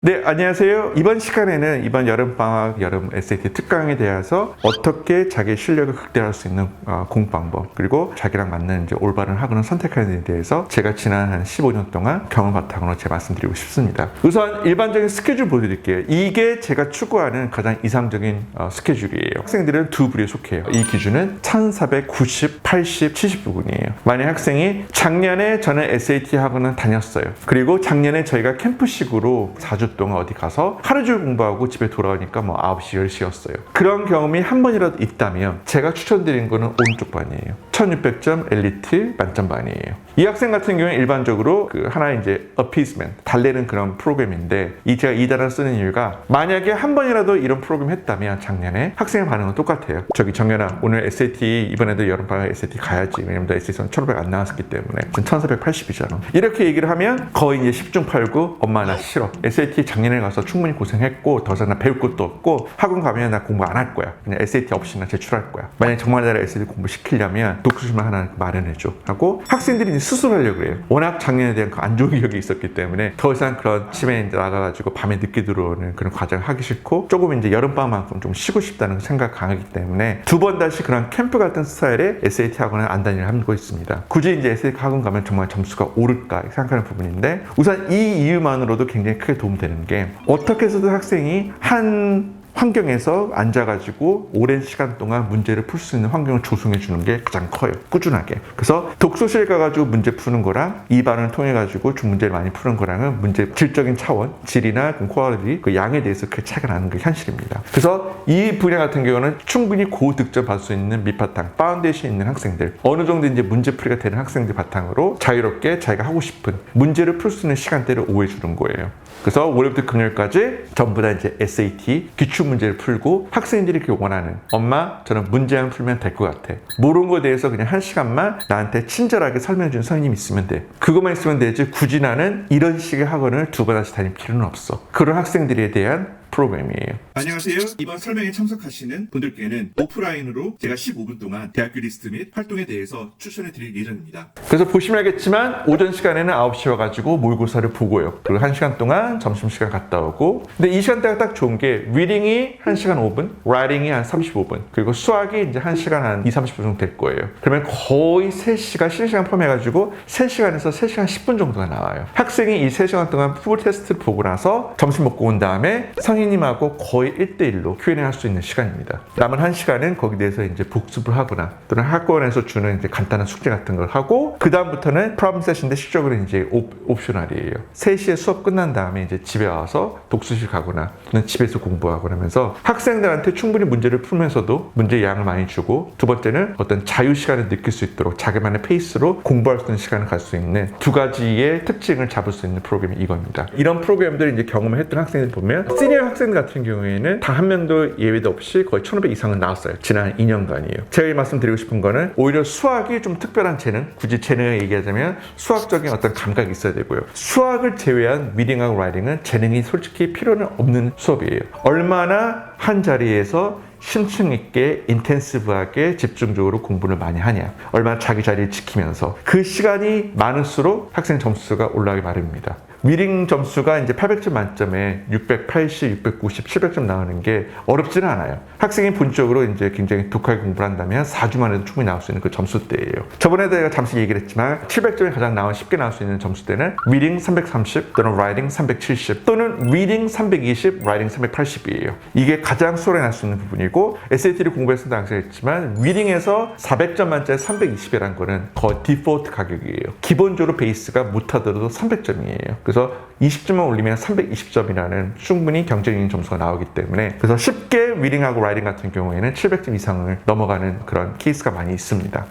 네, 안녕하세요. 이번 시간에는 이번 여름방학 여름 SAT 특강에 대해서 어떻게 자기 실력을 극대화할 수 있는 공부 방법, 그리고 자기랑 맞는 이제 올바른 학원을 선택하는 데 대해서 제가 지난 한 15년 동안 경험 바탕으로 제가 말씀드리고 싶습니다. 우선 일반적인 스케줄 보여드릴게요. 이게 제가 추구하는 가장 이상적인 스케줄이에요. 학생들은 두 부류에 속해요. 이 기준은 1490, 80, 70부분이에요. 만약 학생이 작년에 저는 SAT 학원을 다녔어요. 그리고 작년에 저희가 캠프식으로 4주 동안 어디 가서 하루 종일 공부하고 집에 돌아오니까 뭐 9시, 10시였어요. 그런 경험이 한 번이라도 있다면 제가 추천드린 거는 오른쪽 반이에요. 1600점 엘리트 만점 반이에요. 이 학생 같은 경우는 일반적으로 그 하나의 이제 appeasement, 달래는 그런 프로그램인데 제가 이 단어를 쓰는 이유가 만약에 한 번이라도 이런 프로그램 했다면 작년에 학생의 반응은 똑같아요. 저기 정연아, 오늘 SAT 이번에도 여름방학 SAT 가야지. 왜냐면 너 SAT는 1500 안 나왔었기 때문에 1480이잖아. 이렇게 얘기를 하면 거의 이제 10중 8구 엄마 나 싫어. SAT 작년에 가서 충분히 고생했고 더 이상 나 배울 것도 없고 학원 가면 나 공부 안 할 거야. 그냥 SAT 없이 나 제출할 거야. 만약 정말 나를 SAT 공부 시키려면 독서실만 하나 마련해줘 하고 학생들이 이제 스스로 하려고 그래요. 워낙 작년에 대한 안 좋은 기억이 있었기 때문에 더 이상 그런 집에 이제 나가가지고 밤에 늦게 들어오는 그런 과정을 하기 싫고 조금 이제 여름방학만큼 좀 쉬고 싶다는 생각 강하기 때문에 두 번 다시 그런 캠프 같은 스타일의 SAT 학원을 안 다니고 있습니다. 굳이 이제 SAT 학원 가면 정말 점수가 오를까 생각하는 부분인데 우선 이 이유만으로도 굉장히 크게 도움되는 게 어떻게 해서든 학생이 한 환경에서 앉아가지고 오랜 시간 동안 문제를 풀 수 있는 환경을 조성해 주는 게 가장 커요. 꾸준하게. 그래서 독서실 가가지고 문제 푸는 거랑 이 반을 통해 가지고 좀 문제를 많이 푸는 거랑은 문제 질적인 차원, 질이나 퀄리티, 그 양에 대해서 그 차이가 나는 게 현실입니다. 그래서 이 분야 같은 경우는 충분히 고득점 받을 수 있는 밑바탕, 파운데이션 있는 학생들, 어느 정도 이제 문제풀이가 되는 학생들 바탕으로 자유롭게 자기가 하고 싶은 문제를 풀 수 있는 시간대를 오해 주는 거예요. 그래서 월요일부터 금요일까지 전부 다 이제 SAT 기출 문제를 풀고 학생들이 그렇게 원하는 엄마 저는 문제만 풀면 될 것 같아. 모르는 거에 대해서 그냥 한 시간만 나한테 친절하게 설명해 주는 선생님이 있으면 돼. 그것만 있으면 되지 굳이 나는 이런 식의 학원을 두 번 다시 다닐 필요는 없어. 그런 학생들에 대한 프로그램이에요. 안녕하세요. 이번 설명에 참석하시는 분들께는 오프라인으로 제가 15분 동안 대학교 리스트 및 활동에 대해서 추천해 드릴 예정입니다. 그래서 보시면 알겠지만 오전 시간에는 9시 와가지고 모의고사를 보고요. 그리고 1시간 동안 점심시간 갔다 오고 근데 이 시간대가 딱 좋은 게 리딩이 1시간 5분, 라이팅이 한 35분 그리고 수학이 이제 1시간 한 20-30분 정도 될 거예요. 그러면 거의 3시간, 쉬는 시간 포함해가지고 3시간에서 3시간 10분 정도가 나와요. 학생이 이 3시간 동안 풀 테스트를 보고 나서 점심 먹고 온 다음에 선생님하고 거의 1대1로 Q&A 할 수 있는 시간입니다. 남은 1시간은 거기에 대해서 이제 복습을 하거나 또는 학원에서 주는 이제 간단한 숙제 같은 걸 하고 그 다음부터는 프로블럼 세션인데 실적으로 이제 옵셔널이에요. 3시에 수업 끝난 다음에 이제 집에 와서 독서실 가거나 또는 집에서 공부하거나 하면서 학생들한테 충분히 문제를 풀면서도 문제 양을 많이 주고 두 번째는 어떤 자유 시간을 느낄 수 있도록 자기만의 페이스로 공부할 수 있는 시간을 갈 수 있는 두 가지의 특징을 잡을 수 있는 프로그램이 이겁니다. 이런 프로그램들을 이제 경험을 했던 학생들 보면 시니어 학생 같은 경우에는 단 한 명도 예외도 없이 거의 1500 이상은 나왔어요. 지난 2년간이에요. 제가 말씀드리고 싶은 거는 오히려 수학이 좀 특별한 재능, 굳이 재능을 얘기하자면 수학적인 어떤 감각이 있어야 되고요. 수학을 제외한 리딩하고 라이팅은 재능이 솔직히 필요는 없는 수업이에요. 얼마나 한 자리에서 심층 있게 인텐시브하게 집중적으로 공부를 많이 하냐, 얼마나 자기 자리를 지키면서 그 시간이 많을수록 학생 점수가 올라가기 마련입니다. 리딩 점수가 이제 800점 만점에 680, 690, 700점 나오는 게 어렵지는 않아요. 학생이 본적으로 이제 굉장히 독하게 공부를 한다면 4주만 해도 충분히 나올 수 있는 그 점수대예요. 저번에도 제가 잠시 얘기를 했지만 700점이 가장 쉽게 나올 수 있는 점수대는 리딩 330 또는 라이팅 370 또는 리딩 320, 라이팅 380이에요. 이게 가장 수월하게 날 수 있는 부분이고 SAT를 공부했을 때 항상 했지만 리딩에서 400점 만점에 320이라는 거는 거의 디폴트 가격이에요. 기본적으로 베이스가 못하더라도 300점이에요. 그래서 20점만 올리면 320점이라는 충분히 경쟁적인 점수가 나오기 때문에 그래서 쉽게 리딩하고 라이팅 같은 경우에는 700점 이상을 넘어가는 그런 케이스가 많이 있습니다.